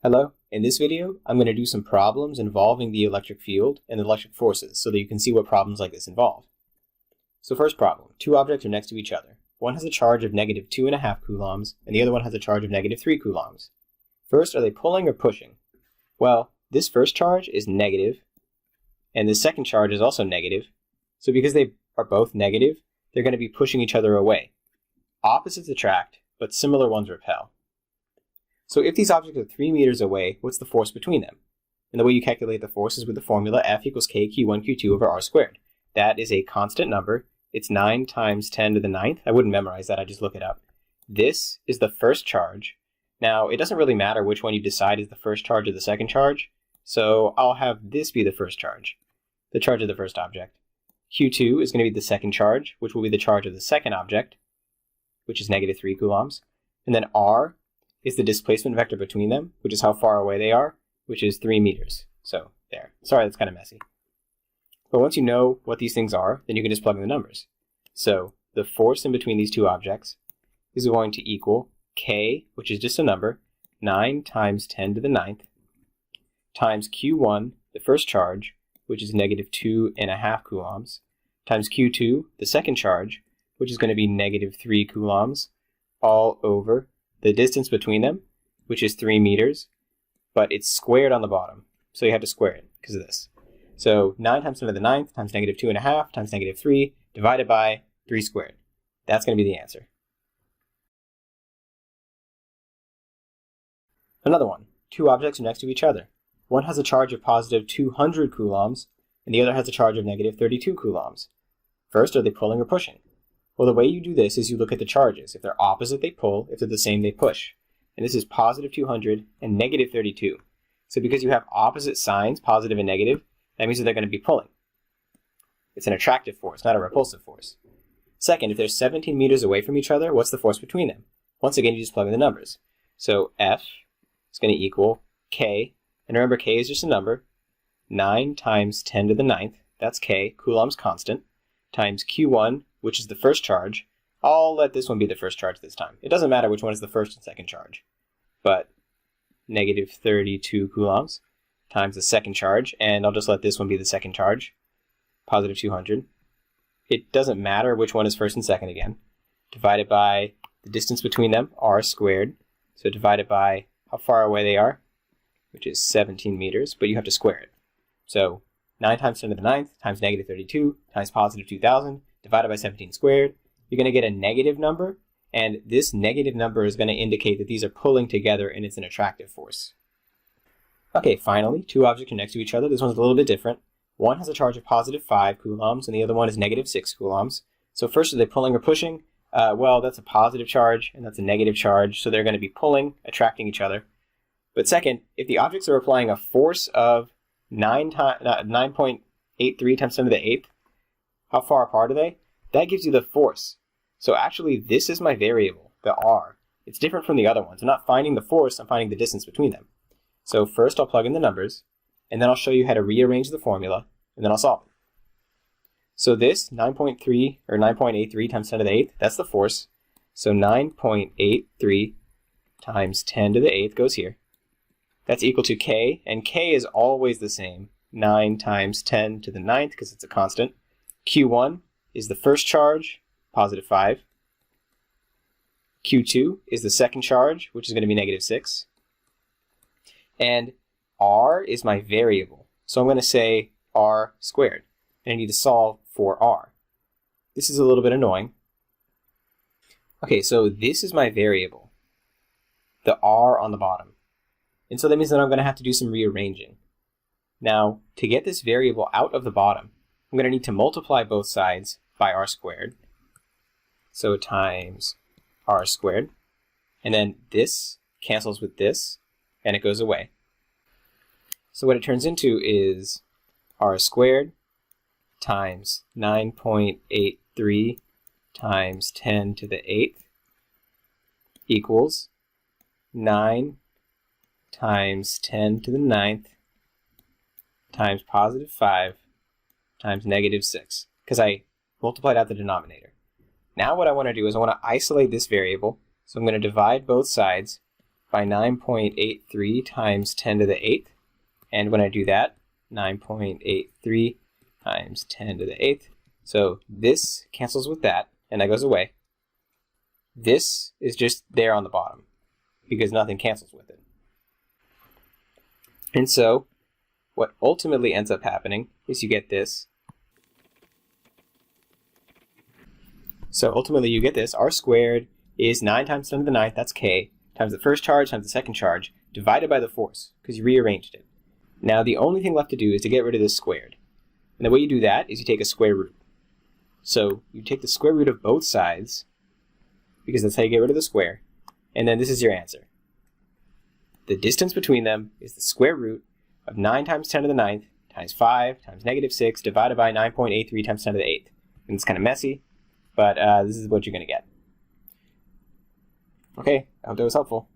Hello, in this video I'm going to do some problems involving the electric field and electric forces so that you can see what problems like this involve. So first problem, two objects are next to each other. One has a charge of negative 2.5 coulombs and the other one has a charge of negative 3 coulombs. First, are they pulling or pushing? Well, this first charge is negative and the second charge is also negative. So because they are both negative, they're going to be pushing each other away. Opposites attract, but similar ones repel. So if these objects are 3 meters away, what's the force between them? And the way you calculate the force is with the formula F equals K Q1 Q2 over R squared. That is a constant number. It's 9 times 10 to the 9th. I wouldn't memorize that, I just look it up. This is the first charge. Now, it doesn't really matter which one you decide is the first charge or the second charge, so I'll have this be the first charge, the charge of the first object. Q2 is going to be the second charge, which will be the charge of the second object, which is negative 3 coulombs. And then R is the displacement vector between them, which is how far away they are, which is 3 meters. So there. Sorry, that's kind of messy. But once you know what these things are, then you can just plug in the numbers. So the force in between these two objects is going to equal K, which is just a number, 9 times 10 to the 9th, times Q1, the first charge, which is negative 2.5 coulombs, times Q2, the second charge, which is going to be negative 3 coulombs, all over the distance between them, which is 3 meters, but it's squared on the bottom. So you have to square it because of this. So 9 times 10 to the 9th times negative 2.5 times negative 3 divided by 3 squared. That's going to be the answer. Another one. Two objects are next to each other. One has a charge of positive 200 coulombs, and the other has a charge of negative 32 coulombs. First, are they pulling or pushing? Well, the way you do this is you look at the charges. If they're opposite, they pull. If they're the same, they push. And this is positive 200 and negative 32. So because you have opposite signs, positive and negative, that means that they're going to be pulling. It's an attractive force, not a repulsive force. Second, if they're 17 meters away from each other, what's the force between them? Once again, you just plug in the numbers. So F is going to equal K, and remember K is just a number, 9 times 10 to the 9th, that's K, Coulomb's constant, times Q1, which is the first charge. I'll let this one be the first charge this time. It doesn't matter which one is the first and second charge, but negative 32 coulombs times the second charge, and I'll just let this one be the second charge, positive 200. It doesn't matter which one is first and second again. Divided by the distance between them, R squared. So divided by how far away they are, which is 17 meters, but you have to square it. So 9 times 10 to the 9th times negative 32 times positive 2,000 divided by 17 squared. You're going to get a negative number, and this negative number is going to indicate that these are pulling together and it's an attractive force. Okay, finally, two objects are next to each other. This one's a little bit different. One has a charge of positive 5 coulombs, and the other one is negative 6 coulombs. So first, are they pulling or pushing? Well, that's a positive charge, and that's a negative charge, so they're going to be pulling, attracting each other. But second, if the objects are applying a force of 9.83 times 10 to the 8th, how far apart are they? That gives you the force. So actually, this is my variable, the R. It's different from the other ones. I'm not finding the force, I'm finding the distance between them. So first I'll plug in the numbers, and then I'll show you how to rearrange the formula, and then I'll solve it. So this 9.3 or 9.83 times 10 to the 8th, that's the force. So 9.83 times 10 to the 8th goes here. That's equal to K, and K is always the same. 9 times 10 to the 9th, because it's a constant. Q1 is the first charge, positive 5. Q2 is the second charge, which is going to be negative 6. And R is my variable. So I'm going to say R squared. And I need to solve for R. This is a little bit annoying. Okay, so this is my variable, the R on the bottom. And so that means that I'm going to have to do some rearranging. Now, to get this variable out of the bottom, I'm going to need to multiply both sides by R squared. So times R squared. And then this cancels with this, and it goes away. So what it turns into is R squared times 9.83 times 10 to the 8th equals 9 times 10 to the 9th times positive 5 times negative 6, because I multiplied out the denominator. Now what I want to do is I want to isolate this variable, so I'm going to divide both sides by 9.83 times 10 to the 8th. And when I do that, 9.83 times 10 to the 8th. So this cancels with that, and that goes away. This is just there on the bottom, because nothing cancels with it. And so what ultimately ends up happening is you get this. So ultimately you get this. R squared is 9 times 10 to the 9th, that's k, times the first charge times the second charge, divided by the force, because you rearranged it. Now the only thing left to do is to get rid of this squared. And the way you do that is you take a square root. So you take the square root of both sides, because that's how you get rid of the square, and then this is your answer. The distance between them is the square root of 9 times 10 to the 9th times 5 times negative 6 divided by 9.83 times 10 to the 8th. And it's kind of messy, but this is what you're going to get. Okay, I hope that was helpful.